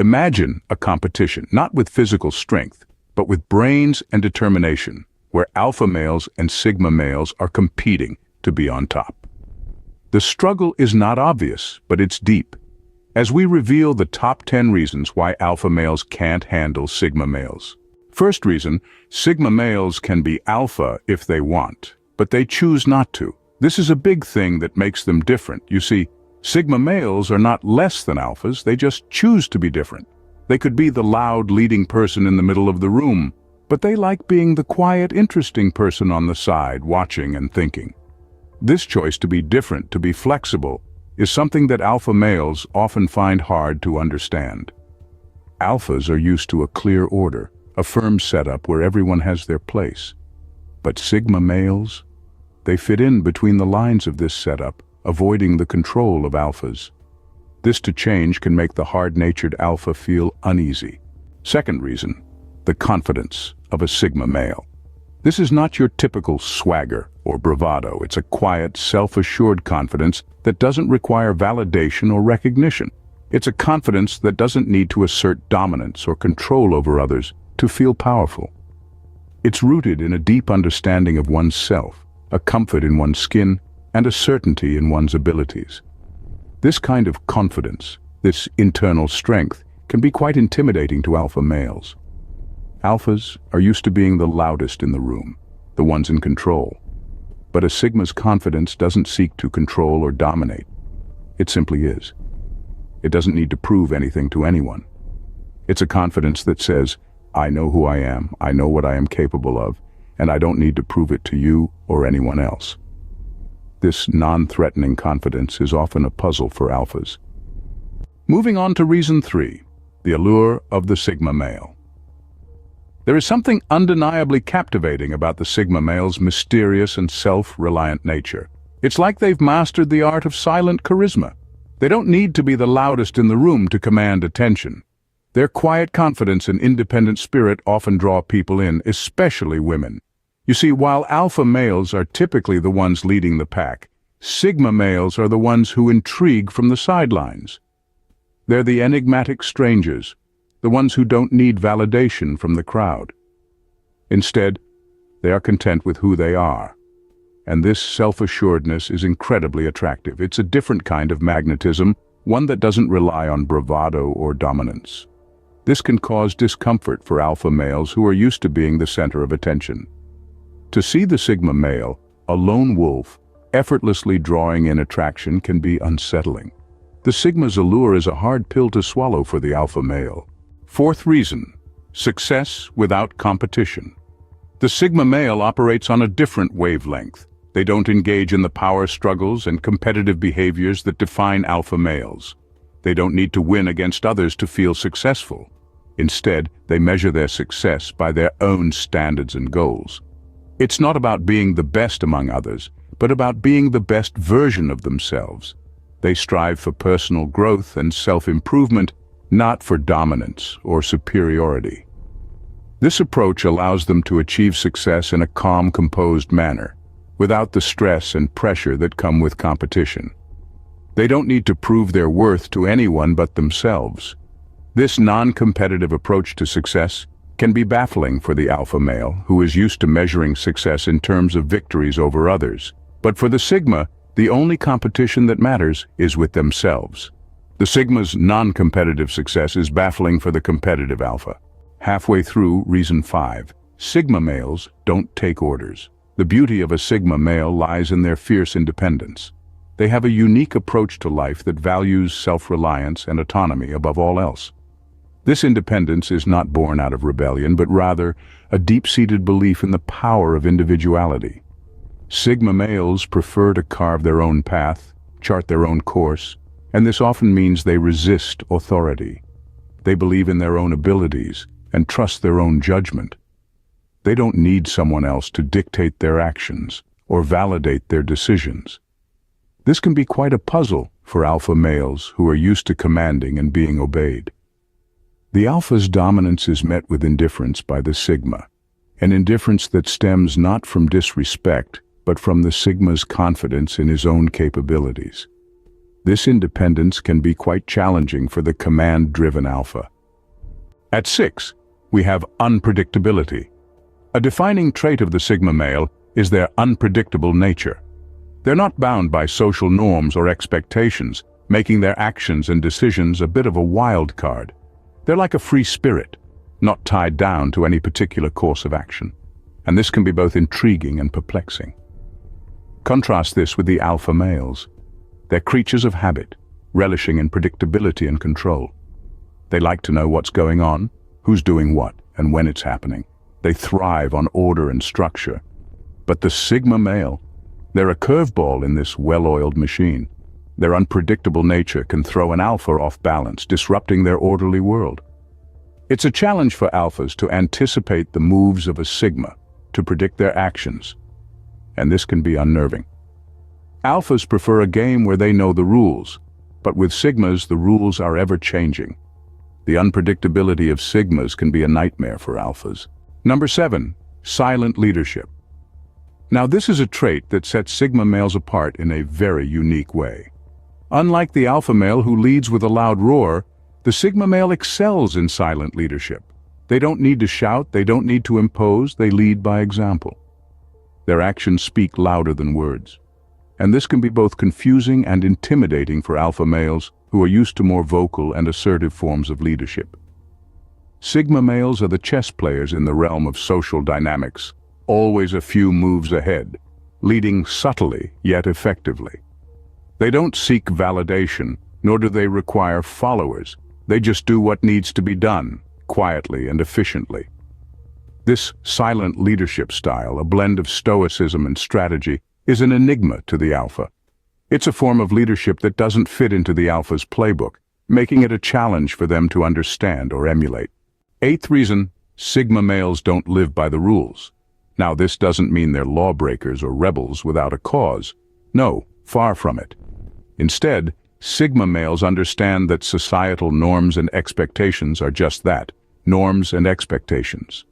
Imagine a competition, not with physical strength, but with brains and determination, where alpha males and sigma males are competing to be on top. The struggle is not obvious, but it's deep. As we reveal the top 10 reasons why alpha males can't handle sigma males. First reason, sigma males can be alpha if they want, but they choose not to. This is a big thing that makes them different. You see, sigma males are not less than alphas, they just choose to be different. They could be the loud, leading person in the middle of the room, but they like being the quiet, interesting person on the side, watching and thinking. This choice to be different, to be flexible, is something that alpha males often find hard to understand. Alphas are used to a clear order, a firm setup where everyone has their place. But sigma males, they fit in between the lines of this setup, avoiding the control of alphas. This to change can make the hard-natured alpha feel uneasy. Second reason, the confidence of a sigma male. This is not your typical swagger or bravado. It's a quiet, self-assured confidence that doesn't require validation or recognition. It's a confidence that doesn't need to assert dominance or control over others to feel powerful. It's rooted in a deep understanding of oneself, a comfort in one's skin, and a certainty in one's abilities. This kind of confidence, this internal strength, can be quite intimidating to alpha males. Alphas are used to being the loudest in the room, the ones in control. But a sigma's confidence doesn't seek to control or dominate. It simply is. It doesn't need to prove anything to anyone. It's a confidence that says, I know who I am, I know what I am capable of, and I don't need to prove it to you or anyone else. This non-threatening confidence is often a puzzle for alphas. Moving on to reason 3, the allure of the sigma male. There is something undeniably captivating about the sigma male's mysterious and self-reliant nature. It's like they've mastered the art of silent charisma. They don't need to be the loudest in the room to command attention. Their quiet confidence and independent spirit often draw people in, especially women. You see, while alpha males are typically the ones leading the pack, sigma males are the ones who intrigue from the sidelines. They're the enigmatic strangers, the ones who don't need validation from the crowd. Instead, they are content with who they are. And this self-assuredness is incredibly attractive. It's a different kind of magnetism, one that doesn't rely on bravado or dominance. This can cause discomfort for alpha males who are used to being the center of attention. To see the sigma male, a lone wolf, effortlessly drawing in attraction can be unsettling. The sigma's allure is a hard pill to swallow for the alpha male. Fourth reason, success without competition. The sigma male operates on a different wavelength. They don't engage in the power struggles and competitive behaviors that define alpha males. They don't need to win against others to feel successful. Instead, they measure their success by their own standards and goals. It's not about being the best among others, but about being the best version of themselves. They strive for personal growth and self-improvement, not for dominance or superiority. This approach allows them to achieve success in a calm, composed manner, without the stress and pressure that come with competition. They don't need to prove their worth to anyone but themselves. This non-competitive approach to success can be baffling for the alpha male, who is used to measuring success in terms of victories over others. But for the sigma, the only competition that matters is with themselves. The sigma's non-competitive success is baffling for the competitive alpha. Halfway through reason 5, sigma males don't take orders. The beauty of a sigma male lies in their fierce independence. They have a unique approach to life that values self-reliance and autonomy above all else. This independence is not born out of rebellion, but rather a deep-seated belief in the power of individuality. Sigma males prefer to carve their own path, chart their own course, and this often means they resist authority. They believe in their own abilities and trust their own judgment. They don't need someone else to dictate their actions or validate their decisions. This can be quite a puzzle for alpha males who are used to commanding and being obeyed. The alpha's dominance is met with indifference by the sigma, an indifference that stems not from disrespect, but from the sigma's confidence in his own capabilities. This independence can be quite challenging for the command-driven alpha. At 6, we have unpredictability. A defining trait of the Sigma male is their unpredictable nature. They're not bound by social norms or expectations, making their actions and decisions a bit of a wild card. They're like a free spirit, not tied down to any particular course of action. And this can be both intriguing and perplexing. Contrast this with the alpha males. They're creatures of habit, relishing in predictability and control. They like to know what's going on, who's doing what, and when it's happening. They thrive on order and structure. But the Sigma male, they're a curveball in this well-oiled machine. Their unpredictable nature can throw an alpha off balance, disrupting their orderly world. It's a challenge for alphas to anticipate the moves of a Sigma, to predict their actions. And this can be unnerving. Alphas prefer a game where they know the rules, but with Sigmas the rules are ever-changing. The unpredictability of Sigmas can be a nightmare for alphas. Number 7, silent leadership. Now this is a trait that sets Sigma males apart in a very unique way. Unlike the alpha male who leads with a loud roar, the Sigma male excels in silent leadership. They don't need to shout, they don't need to impose, they lead by example. Their actions speak louder than words. And this can be both confusing and intimidating for alpha males who are used to more vocal and assertive forms of leadership. Sigma males are the chess players in the realm of social dynamics, always a few moves ahead, leading subtly yet effectively. They don't seek validation, nor do they require followers. They just do what needs to be done, quietly and efficiently. This silent leadership style, a blend of stoicism and strategy, is an enigma to the alpha. It's a form of leadership that doesn't fit into the alpha's playbook, making it a challenge for them to understand or emulate. 8th reason, Sigma males don't live by the rules. Now this doesn't mean they're lawbreakers or rebels without a cause. No, far from it. Instead, Sigma males understand that societal norms and expectations are just that, norms and expectations.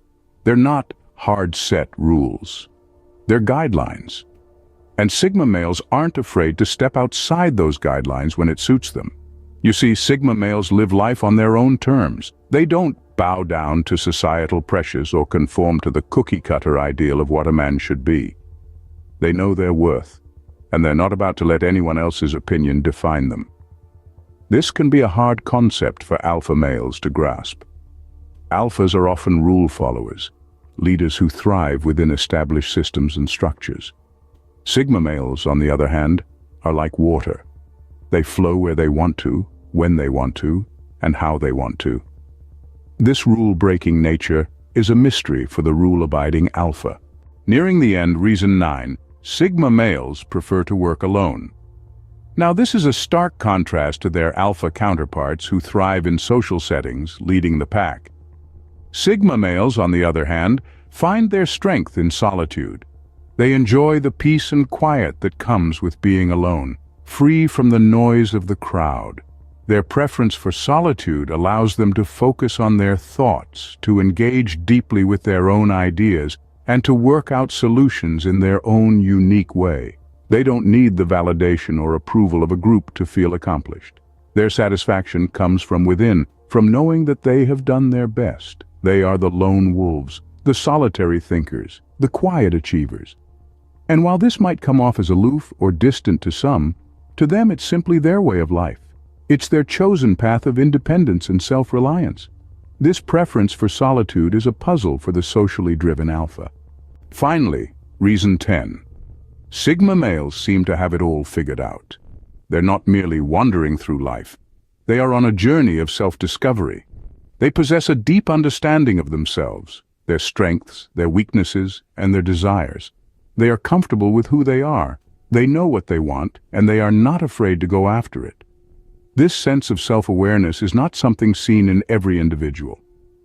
They're not hard-set rules. They're guidelines. And Sigma males aren't afraid to step outside those guidelines when it suits them. You see, Sigma males live life on their own terms. They don't bow down to societal pressures or conform to the cookie-cutter ideal of what a man should be. They know their worth, and they're not about to let anyone else's opinion define them. This can be a hard concept for alpha males to grasp. Alphas are often rule followers, leaders who thrive within established systems and structures. Sigma males, on the other hand, are like water. They flow where they want to, when they want to, and how they want to. This rule-breaking nature is a mystery for the rule-abiding alpha. Nearing the end, reason 9, Sigma males prefer to work alone. Now this is a stark contrast to their alpha counterparts who thrive in social settings, leading the pack. Sigma males, on the other hand, find their strength in solitude. They enjoy the peace and quiet that comes with being alone, free from the noise of the crowd. Their preference for solitude allows them to focus on their thoughts, to engage deeply with their own ideas, and to work out solutions in their own unique way. They don't need the validation or approval of a group to feel accomplished. Their satisfaction comes from within, from knowing that they have done their best. They are the lone wolves, the solitary thinkers, the quiet achievers. And while this might come off as aloof or distant to some, to them it's simply their way of life. It's their chosen path of independence and self-reliance. This preference for solitude is a puzzle for the socially driven alpha. Finally, reason 10. Sigma males seem to have it all figured out. They're not merely wandering through life. They are on a journey of self-discovery. They possess a deep understanding of themselves, their strengths, their weaknesses, and their desires. They are comfortable with who they are. They know what they want, and they are not afraid to go after it. This sense of self-awareness is not something seen in every individual.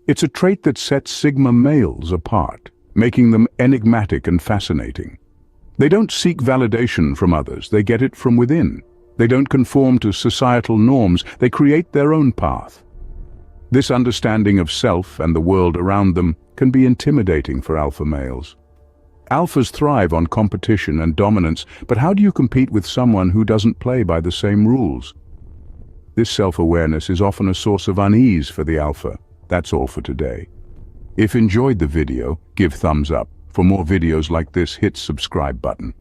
It's a trait that sets Sigma males apart, making them enigmatic and fascinating. They don't seek validation from others, they get it from within. They don't conform to societal norms, they create their own path. This understanding of self and the world around them can be intimidating for alpha males. Alphas thrive on competition and dominance, but how do you compete with someone who doesn't play by the same rules? This self-awareness is often a source of unease for the alpha. That's all for today. If enjoyed the video, give thumbs up. For more videos like this, hit subscribe button.